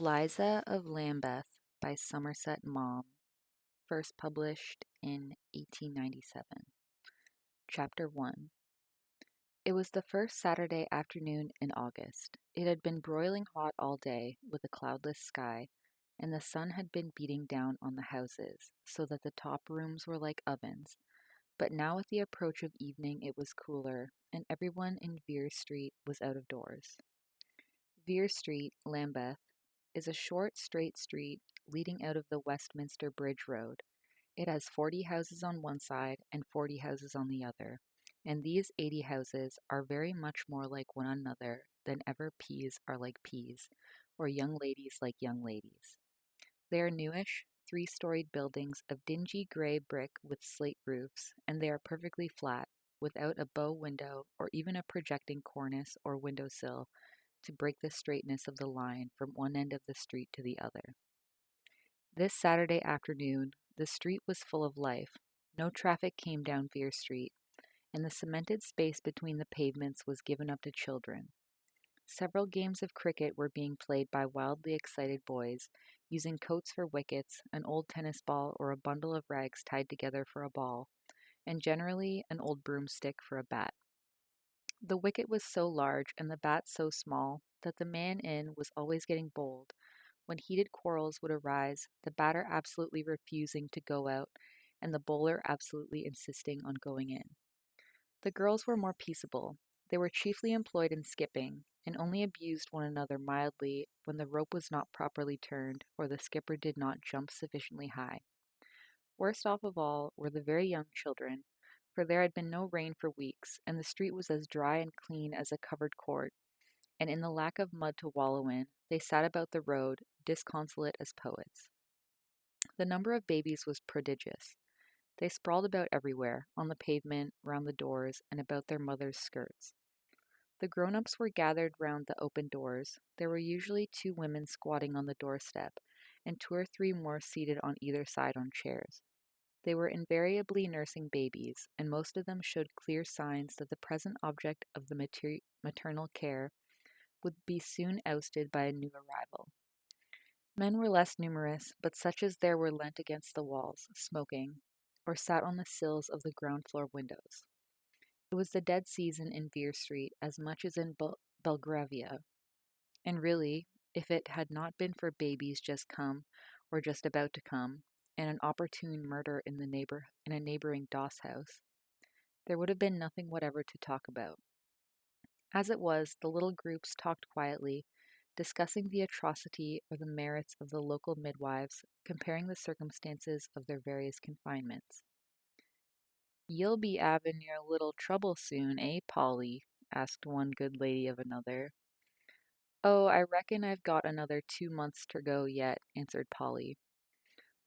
Liza of Lambeth by Somerset Maugham, first published in 1897. Chapter 1. It was the first Saturday afternoon in August. It had been broiling hot all day, with a cloudless sky, and the sun had been beating down on the houses, so that the top rooms were like ovens. But now with the approach of evening it was cooler, and everyone in Vere Street was out of doors. Vere Street, Lambeth, is a short, straight street leading out of the Westminster Bridge Road. It has 40 houses on one side and 40 houses on the other, and these 80 houses are very much more like one another than ever peas are like peas, or young ladies like young ladies. They are newish, three-storied buildings of dingy gray brick with slate roofs, and they are perfectly flat, without a bow window or even a projecting cornice or window sill to break the straightness of the line from one end of the street to the other. This Saturday afternoon, the street was full of life. No traffic came down Vere Street, and the cemented space between the pavements was given up to children. Several games of cricket were being played by wildly excited boys, using coats for wickets, an old tennis ball or a bundle of rags tied together for a ball, and generally an old broomstick for a bat. The wicket was so large and the bat so small that the man in was always getting bowled. When heated quarrels would arise, the batter absolutely refusing to go out, and the bowler absolutely insisting on going in. The girls were more peaceable. They were chiefly employed in skipping, and only abused one another mildly when the rope was not properly turned or the skipper did not jump sufficiently high. Worst off of all were the very young children, for there had been no rain for weeks, and the street was as dry and clean as a covered court, and in the lack of mud to wallow in, they sat about the road, disconsolate as poets. The number of babies was prodigious. They sprawled about everywhere, on the pavement, round the doors, and about their mothers' skirts. The grown-ups were gathered round the open doors. There were usually 2 women squatting on the doorstep, and 2 or 3 more seated on either side on chairs. They were invariably nursing babies, and most of them showed clear signs that the present object of the maternal care would be soon ousted by a new arrival. Men were less numerous, but such as there were leant against the walls, smoking, or sat on the sills of the ground-floor windows. It was the dead season in Vere Street as much as in Belgravia, and really, if it had not been for babies just come, or just about to come, and an opportune murder in a neighboring doss house, there would have been nothing whatever to talk about. As it was, the little groups talked quietly, discussing the atrocity or the merits of the local midwives, comparing the circumstances of their various confinements. "You'll be 'avin' your little trouble soon, eh, Polly?" asked one good lady of another. "Oh, I reckon I've got another 2 months ter go yet," answered Polly.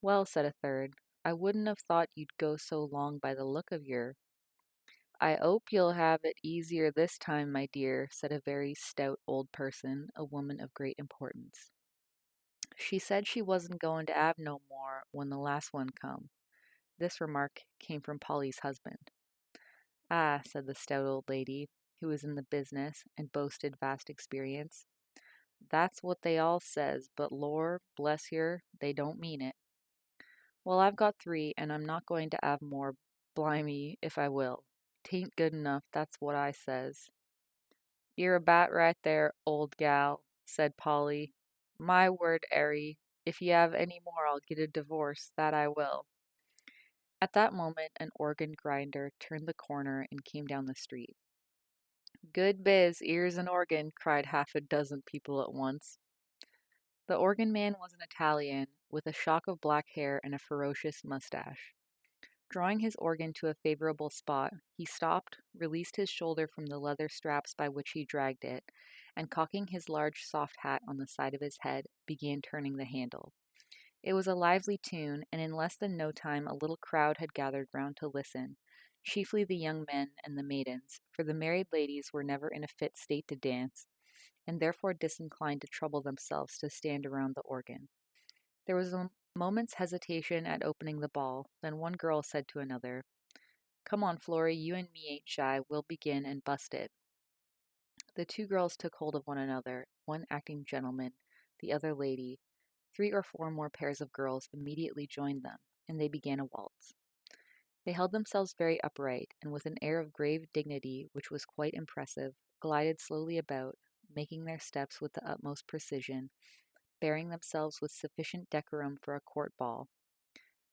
"Well," said a third, "I wouldn't have thought you'd go so long by the look of yer." "I 'ope you'll have it easier this time, my dear," said a very stout old person, a woman of great importance. "She said she wasn't goin' to 'ave no more when the last one come." This remark came from Polly's husband. "Ah," said the stout old lady, who was in the business and boasted vast experience, "that's what they all says, but lor, bless yer, they don't mean it. Well, I've got 3, and I'm not going to 'ave more, blimey if I will. 'Tain't good enough, that's what I says." "You're about right there, old gal," said Polly. "My word, 'Arry, if you 'ave any more I'll get a divorce, that I will." At that moment an organ grinder turned the corner and came down the street. "Good biz, 'ere's an organ," cried half a dozen people at once. The organ man was an Italian, with a shock of black hair and a ferocious mustache. Drawing his organ to a favorable spot, he stopped, released his shoulder from the leather straps by which he dragged it, and cocking his large soft hat on the side of his head, began turning the handle. It was a lively tune, and in less than no time a little crowd had gathered round to listen, chiefly the young men and the maidens, for the married ladies were never in a fit state to dance, and therefore disinclined to trouble themselves to stand around the organ. There was a moment's hesitation at opening the ball, then one girl said to another, "Come on, Flory, you and me ain't shy, we'll begin and bust it." The 2 girls took hold of one another, one acting gentleman, the other lady, 3 or 4 more pairs of girls immediately joined them, and they began a waltz. They held themselves very upright, and with an air of grave dignity which was quite impressive, glided slowly about, making their steps with the utmost precision, bearing themselves with sufficient decorum for a court ball.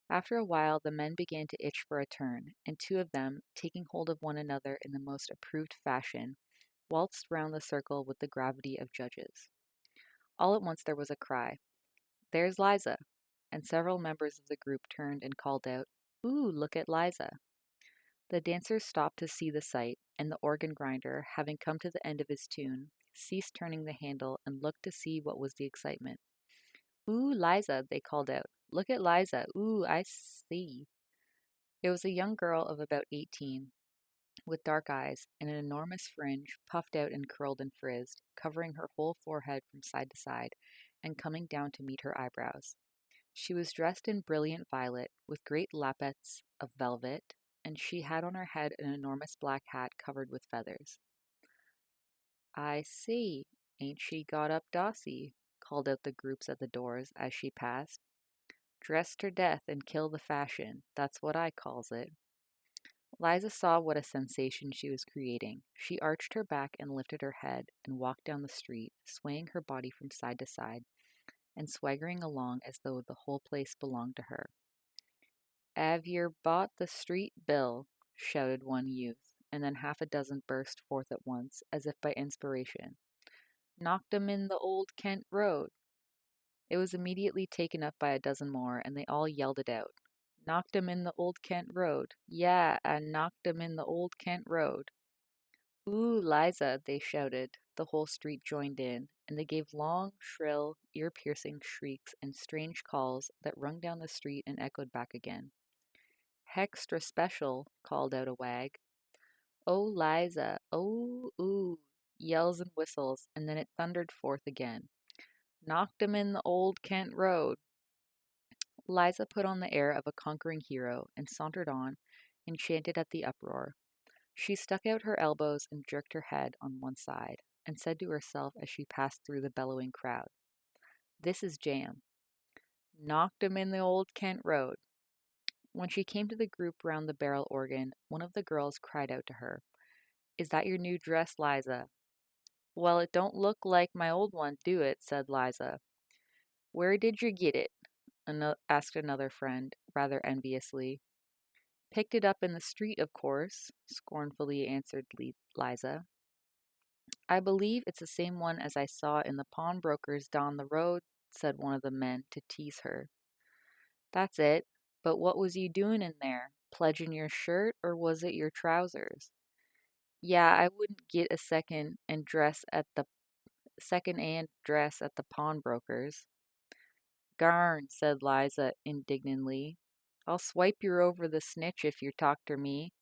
After a while the men began to itch for a turn, and 2 of them, taking hold of one another in the most approved fashion, waltzed round the circle with the gravity of judges. All at once there was a cry, "There's Liza!" and several members of the group turned and called out, "Ooh, look at Liza!" The dancers stopped to see the sight, and the organ grinder, having come to the end of his tune, ceased turning the handle and looked to see what was the excitement. "Ooh, Liza!" they called out. "Look at Liza! Ooh, I see!" It was a young girl of about 18, with dark eyes and an enormous fringe, puffed out and curled and frizzed, covering her whole forehead from side to side, and coming down to meet her eyebrows. She was dressed in brilliant violet, with great lappets of velvet, and she had on her head an enormous black hat covered with feathers. "I see, ain't she got up Dossie?" called out the groups at the doors as she passed. "Dress ter death and kill the fashion, that's what I calls it." Liza saw what a sensation she was creating. She arched her back and lifted her head, and walked down the street, swaying her body from side to side, and swaggering along as though the whole place belonged to her. "'Ave yer bought the street bill?" shouted one youth, and then half a dozen burst forth at once, as if by inspiration. "Knocked 'em in the Old Kent Road." It was immediately taken up by a dozen more, and they all yelled it out. "Knocked 'em in the Old Kent Road. Yah, I knocked 'em in the Old Kent Road." "Ooh, Liza!" they shouted. The whole street joined in, and they gave long, shrill, ear-piercing shrieks and strange calls that rung down the street and echoed back again. "Hextra special," called out a wag. "Oh, Liza! Oh, ooh!" Yells and whistles, and then it thundered forth again. "Knocked 'em in the Old Kent Road." Liza put on the air of a conquering hero and sauntered on, enchanted at the uproar. She stuck out her elbows and jerked her head on one side, and said to herself as she passed through the bellowing crowd, "This is jam. Knocked 'em in the Old Kent Road." When she came to the group round the barrel organ, one of the girls cried out to her, "Is that your new dress, Liza?" "Well, it don't look like my old one, do it?" said Liza. "Where did you get it?" asked another friend, rather enviously. "Picked it up in the street, of course," scornfully answered Liza. "I believe it's the same one as I saw in the pawnbroker's down the road," said one of the men to tease her. "That's it. But what was you doing in there? Pledging your shirt, or was it your trousers?" "Yeah, I wouldn't get a second-hand dress at the pawnbroker's." "Garn," said Liza indignantly. "I'll swipe yer over the snitch if yer talk ter me.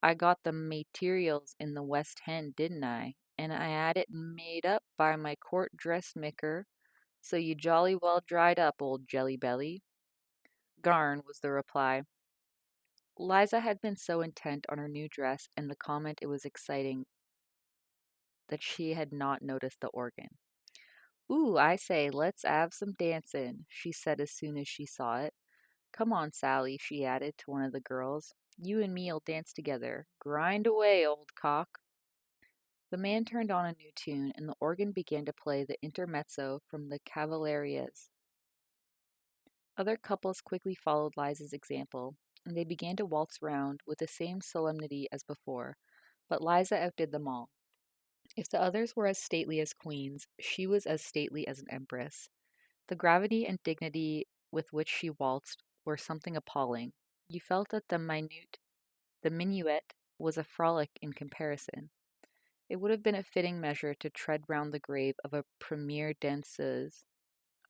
I got the materials in the West Hen, didn't I? And I 'ad it made up by my court dressmaker, so you jolly well dried up, old jelly belly." "Garn," was the reply. Liza had been so intent on her new dress and the comment it was exciting that she had not noticed the organ. "Ooh, I say, let's 'ave some dancin'," she said as soon as she saw it. "Come on, Sally," she added to one of the girls. "You and me'll dance together. Grind away, old cock." The man turned on a new tune, and the organ began to play the intermezzo from the Cavallerias. Other couples quickly followed Liza's example, and they began to waltz round with the same solemnity as before, but Liza outdid them all. If the others were as stately as queens, she was as stately as an empress. The gravity and dignity with which she waltzed were something appalling. You felt that the minuet was a frolic in comparison. It would have been a fitting measure to tread round the grave of a premiere danseuse,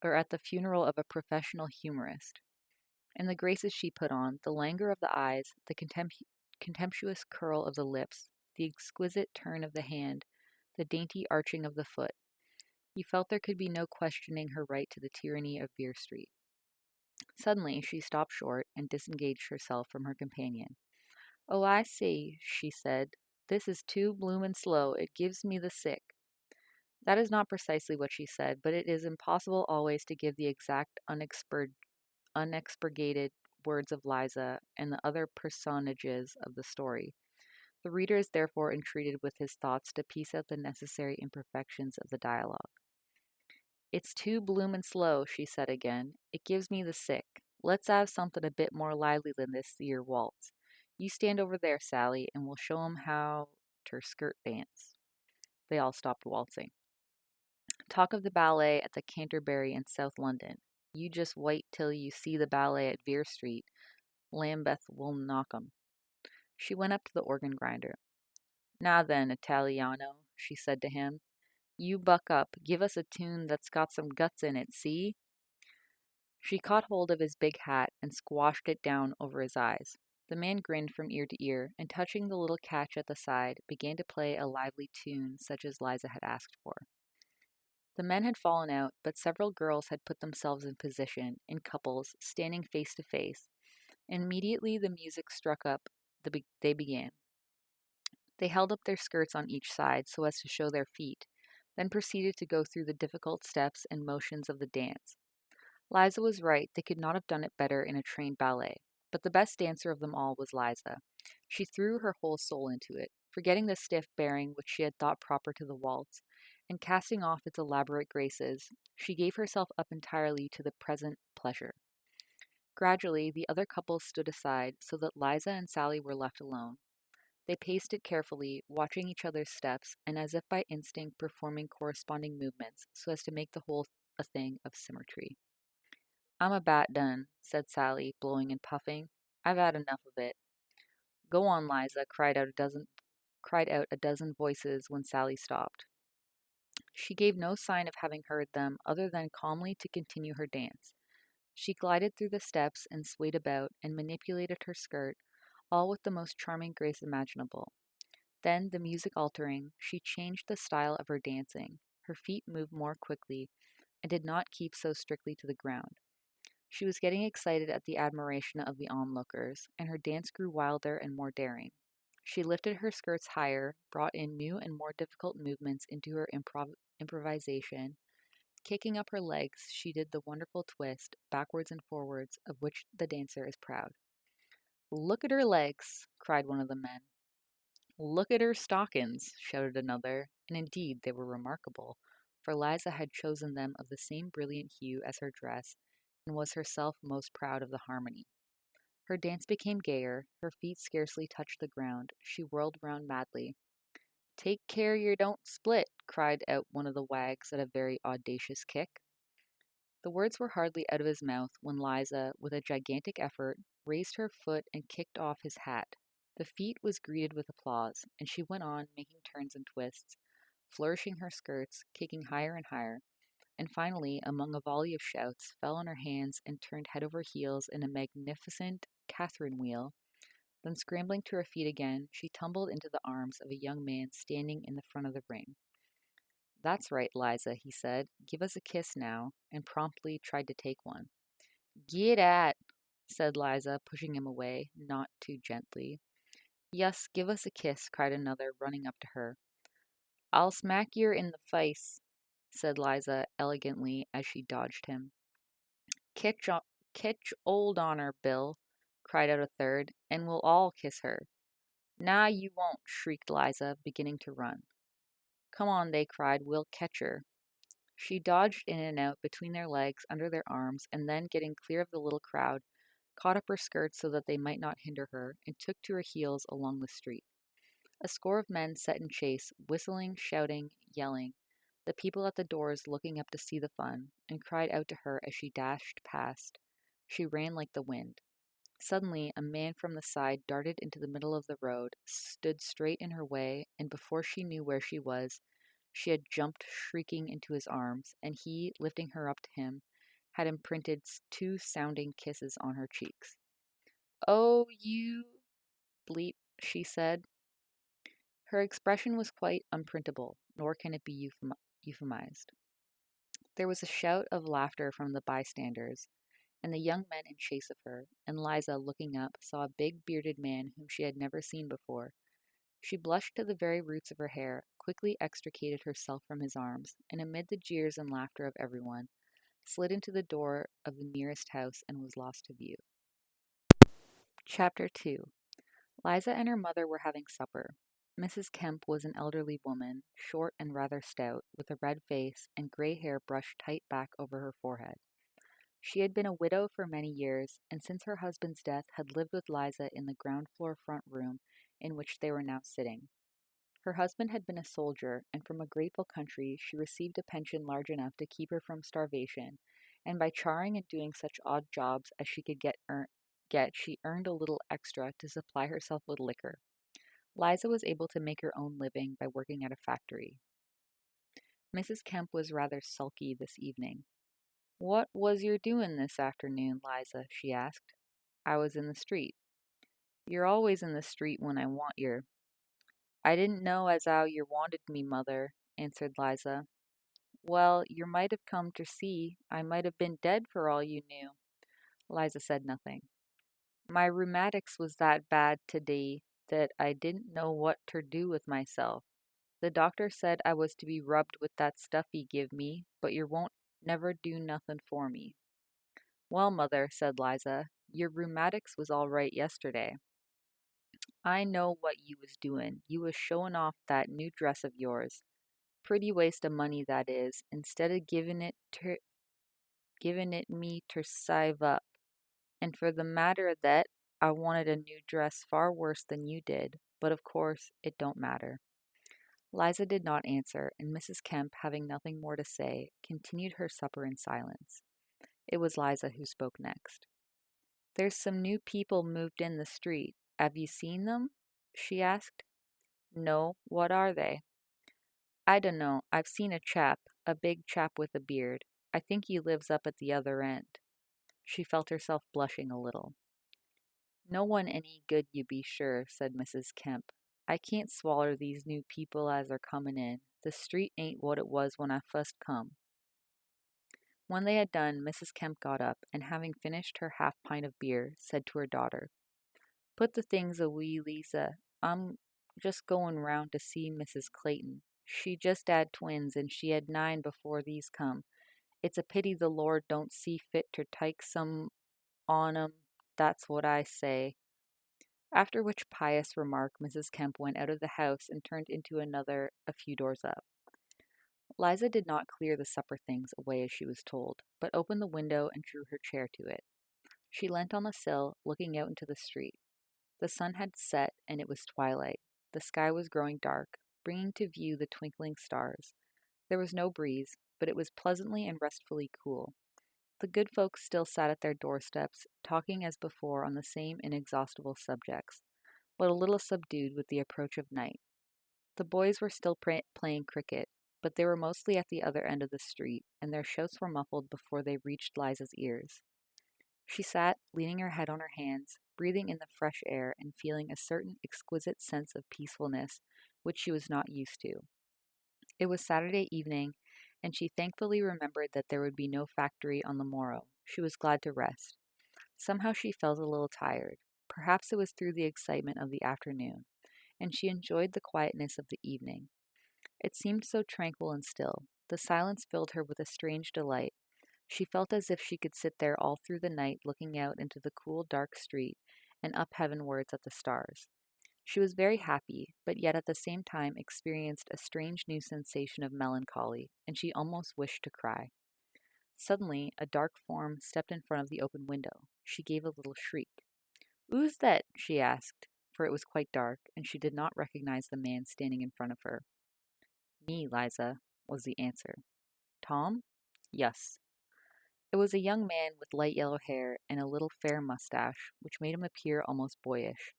or at the funeral of a professional humorist. And the graces she put on, the languor of the eyes, the contemptuous curl of the lips, the exquisite turn of the hand, the dainty arching of the foot. You felt there could be no questioning her right to the tyranny of Vere Street. Suddenly she stopped short and disengaged herself from her companion. "Oh, I see," she said. "This is too bloomin' slow. It gives me the sick." That is not precisely what she said, but it is impossible always to give the exact unexpurgated words of Liza and the other personages of the story. The reader is therefore entreated with his thoughts to piece out the necessary imperfections of the dialogue. "It's too bloomin' slow," she said again. "It gives me the sick. Let's 'ave something a bit more lively than this 'ere waltz. You stand over there, Sally, and we'll show 'em how ter skirt dance." They all stopped waltzing. "Talk of the ballet at the Canterbury in South London. You just wait till you see the ballet at Vere Street. Lambeth will knock 'em." She went up to the organ grinder. "Now then, Italiano," she said to him, "you buck up. Give us a tune that's got some guts in it, see?" She caught hold of his big hat and squashed it down over his eyes. The man grinned from ear to ear, and touching the little catch at the side, began to play a lively tune such as Liza had asked for. The men had fallen out, but several girls had put themselves in position, in couples, standing face to face, and immediately the music struck up, they began. They held up their skirts on each side so as to show their feet, then proceeded to go through the difficult steps and motions of the dance. Liza was right, they could not have done it better in a trained ballet. But the best dancer of them all was Liza. She threw her whole soul into it, forgetting the stiff bearing which she had thought proper to the waltz, and casting off its elaborate graces, she gave herself up entirely to the present pleasure. Gradually, the other couples stood aside so that Liza and Sally were left alone. They paced it carefully, watching each other's steps, and as if by instinct performing corresponding movements so as to make the whole a thing of symmetry. "I'm a bat done," said Sally, blowing and puffing. "I've had enough of it." "Go on, Liza," cried out a dozen voices when Sally stopped. She gave no sign of having heard them other than calmly to continue her dance. She glided through the steps and swayed about and manipulated her skirt, all with the most charming grace imaginable. Then, the music altering, she changed the style of her dancing. Her feet moved more quickly and did not keep so strictly to the ground. She was getting excited at the admiration of the onlookers, and her dance grew wilder and more daring. She lifted her skirts higher, brought in new and more difficult movements into her improvisation. Kicking up her legs, she did the wonderful twist, backwards and forwards, of which the dancer is proud. "Look at her legs!" cried one of the men. "Look at her stockings!" shouted another, and indeed they were remarkable, for Liza had chosen them of the same brilliant hue as her dress, and was herself most proud of the harmony. Her dance became gayer, her feet scarcely touched the ground, she whirled round madly. "Take care you don't split," cried out one of the wags at a very audacious kick. The words were hardly out of his mouth when Liza, with a gigantic effort, raised her foot and kicked off his hat. The feat was greeted with applause, and she went on, making turns and twists, flourishing her skirts, kicking higher and higher, and finally, among a volley of shouts, fell on her hands and turned head over heels in a magnificent Catherine wheel. Then, scrambling to her feet again, she tumbled into the arms of a young man standing in the front of the ring. "That's right, Liza," he said. "Give us a kiss now," and promptly tried to take one. "Get at," said Liza, pushing him away, not too gently. "Yes, give us a kiss," cried another, running up to her. "I'll smack yer in the face," said Liza elegantly as she dodged him. Kitch old on her, Bill," cried out a third, "and we'll all kiss her." "Nah, you won't," shrieked Liza, beginning to run. "Come on," they cried, "we'll catch her." She dodged in and out between their legs, under their arms, and then, getting clear of the little crowd, caught up her skirts so that they might not hinder her, and took to her heels along the street. A score of men set in chase, whistling, shouting, yelling, the people at the doors looking up to see the fun, and cried out to her as she dashed past. She ran like the wind. Suddenly, a man from the side darted into the middle of the road, stood straight in her way, and before she knew where she was, she had jumped shrieking into his arms, and he, lifting her up to him, had imprinted two sounding kisses on her cheeks. "Oh, you bleep," she said. Her expression was quite unprintable, nor can it be euphemized. There was a shout of laughter from the bystanders, and the young men in chase of her, and Liza, looking up, saw a big bearded man whom she had never seen before. She blushed to the very roots of her hair, quickly extricated herself from his arms, and amid the jeers and laughter of everyone, slid into the door of the nearest house and was lost to view. Chapter 2. Liza and her mother were having supper. Mrs. Kemp was an elderly woman, short and rather stout, with a red face and gray hair brushed tight back over her forehead. She had been a widow for many years, and since her husband's death had lived with Liza in the ground floor front room in which they were now sitting. Her husband had been a soldier, and from a grateful country she received a pension large enough to keep her from starvation, and by charring and doing such odd jobs as she could get, she earned a little extra to supply herself with liquor. Liza was able to make her own living by working at a factory. Mrs. Kemp was rather sulky this evening. "What was yer doin' this afternoon, Liza?" she asked. "I was in the street." "You're always in the street when I want yer." "I didn't know as 'ow yer wanted me, mother," answered Liza. "Well, yer might have come ter see. I might have been dead for all you knew." Liza said nothing. "My rheumatics was that bad today that I didn't know what ter do with myself. The doctor said I was to be rubbed with that stuff he give me, but yer won't never do nothin' for me." "Well, mother," said Liza, "your rheumatics was all right yesterday." "I know what you was doin'. You was showin' off that new dress of yours. Pretty waste of money that is, instead of givin' it me ter save up. And for the matter of that, I wanted a new dress far worse than you did, but of course it don't matter." Liza did not answer, and Mrs. Kemp, having nothing more to say, continued her supper in silence. It was Liza who spoke next. "There's some new people moved in the street. 'Ave you seen them?" she asked. "No, what are they?" "I dunno. I've seen a big chap with a beard. I think he lives up at the other end." She felt herself blushing a little. "No one any good, you be sure," said Mrs. Kemp. "I can't swaller these new people as are comin' in. The street ain't what it was when I fust come." When they had done, Mrs. Kemp got up, and having finished her half-pint of beer, said to her daughter, "Put the things away, Liza. I'm just goin' round to see Mrs. Clayton. She just 'ad twins, and she had 9 before these come. It's a pity the Lord don't see fit ter take some on 'em, that's what I say." After which pious remark, Mrs. Kemp went out of the house and turned into another a few doors up. Liza did not clear the supper things away as she was told, but opened the window and drew her chair to it. She leant on the sill, looking out into the street. The sun had set, and it was twilight. The sky was growing dark, bringing to view the twinkling stars. There was no breeze, but it was pleasantly and restfully cool. The good folks still sat at their doorsteps, talking as before on the same inexhaustible subjects, but a little subdued with the approach of night. The boys were still playing cricket, but they were mostly at the other end of the street, and their shouts were muffled before they reached Liza's ears. She sat, leaning her head on her hands, breathing in the fresh air and feeling a certain exquisite sense of peacefulness which she was not used to. It was Saturday evening, and she thankfully remembered that there would be no factory on the morrow. She was glad to rest. Somehow she felt a little tired. Perhaps it was through the excitement of the afternoon, and she enjoyed the quietness of the evening. It seemed so tranquil and still. The silence filled her with a strange delight. She felt as if she could sit there all through the night looking out into the cool, dark street and up heavenwards at the stars. She was very happy, but yet at the same time experienced a strange new sensation of melancholy, and she almost wished to cry. Suddenly, a dark form stepped in front of the open window. She gave a little shriek. "Who's that?" she asked, for it was quite dark, and she did not recognize the man standing in front of her. "Me, Liza," was the answer. "Tom?" "Yes." It was a young man with light yellow hair and a little fair mustache, which made him appear almost boyish.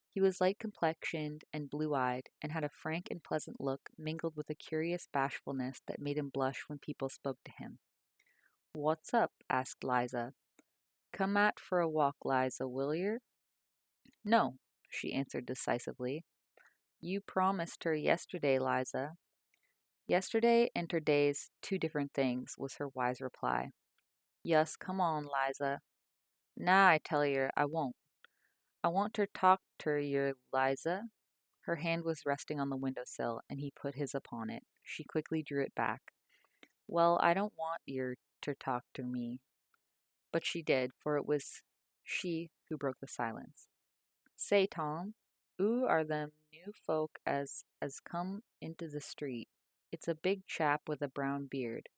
He was light complexioned and blue-eyed, and had a frank and pleasant look mingled with a curious bashfulness that made him blush when people spoke to him. "What's up?" asked Liza. "Come out for a walk, Liza, will yer?" "No," she answered decisively. "You promised her yesterday, Liza." "Yesterday and terday's 2 different things," was her wise reply. "Yus, come on, Liza." "Nah, I tell yer, I won't. I want ter talk ter yer, Liza." Her hand was resting on the windowsill, and he put his upon it. She quickly drew it back. Well, I don't want yer to talk to me. But she did, for it was she who broke the silence. Say, Tom, who are them new folk as come into the street? It's a big chap with a brown beard.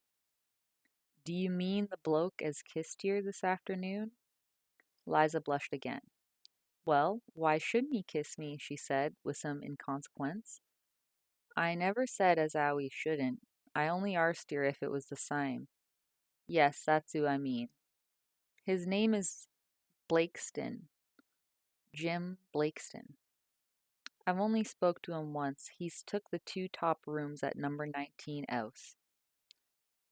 Do you mean the bloke as kissed yer this afternoon? Liza blushed again. Well, why shouldn't he kiss me? She said, with some inconsequence. I never said as 'ow he shouldn't. I only arst yer if it was the same. Yes, that's who I mean. His name is Blakeston. Jim Blakeston. I've only spoke to him once. He's took the 2 top rooms at number 19 'ouse.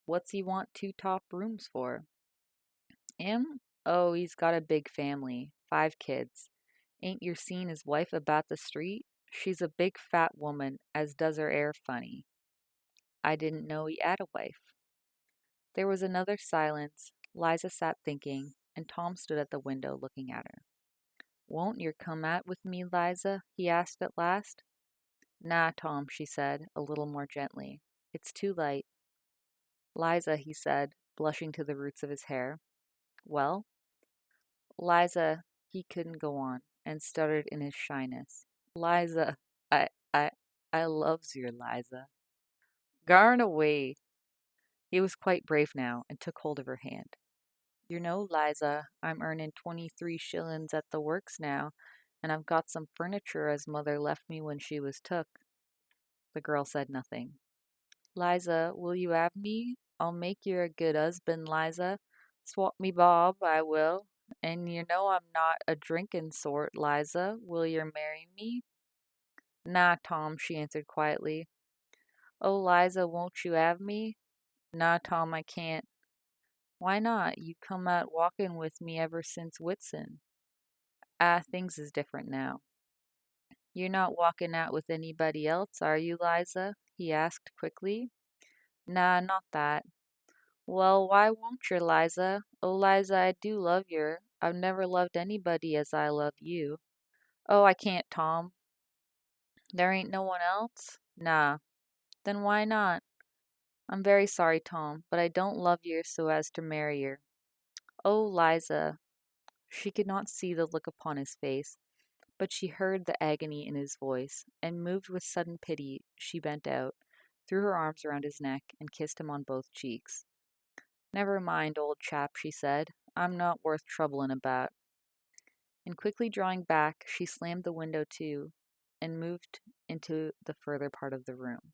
What's he want 2 top rooms for? 'Im? Oh, he's got a big family. 5 kids. Ain't yer seen his wife about the street? She's a big fat woman as does her 'air funny. I didn't know he 'ad a wife. There was another silence. Liza sat thinking, and Tom stood at the window looking at her. Won't yer come out with me, Liza? He asked at last. Nah, Tom, she said, a little more gently. It's too late. Liza, he said, blushing to the roots of his hair. Well? Liza, he couldn't go on, and stuttered in his shyness. Liza, I, I, I loves yer, Liza. Garn away. He was quite brave now, and took hold of her hand. You know, Liza, I'm earning 23 shillings at the works now, and I've got some furniture as mother left me when she was took. The girl said nothing. Liza, will you 'ave me? I'll make yer a good 'usband, Liza. Swap me bob, I will. And you know I'm not a drinkin' sort, Liza. Will yer marry me? Nah, Tom, she answered quietly. Oh, Liza, won't you 'ave me? Nah, Tom, I can't. Why not? You come out walkin' with me ever since Whitsun. Ah, things is different now. You're not walking out with anybody else, are you, Liza? He asked quickly. Nah, not that. Well, why won't yer, Liza? Oh, Liza, I do love yer. I've never loved anybody as I love you. Oh, I can't, Tom. There ain't no one else? Nah. Then why not? I'm very sorry, Tom, but I don't love yer so as to marry yer. Oh, Liza. She could not see the look upon his face, but she heard the agony in his voice, and moved with sudden pity, she bent out, threw her arms around his neck, and kissed him on both cheeks. Never mind, old chap, she said. I'm not worth troublin' about. And quickly drawing back, she slammed the window to, and moved into the further part of the room.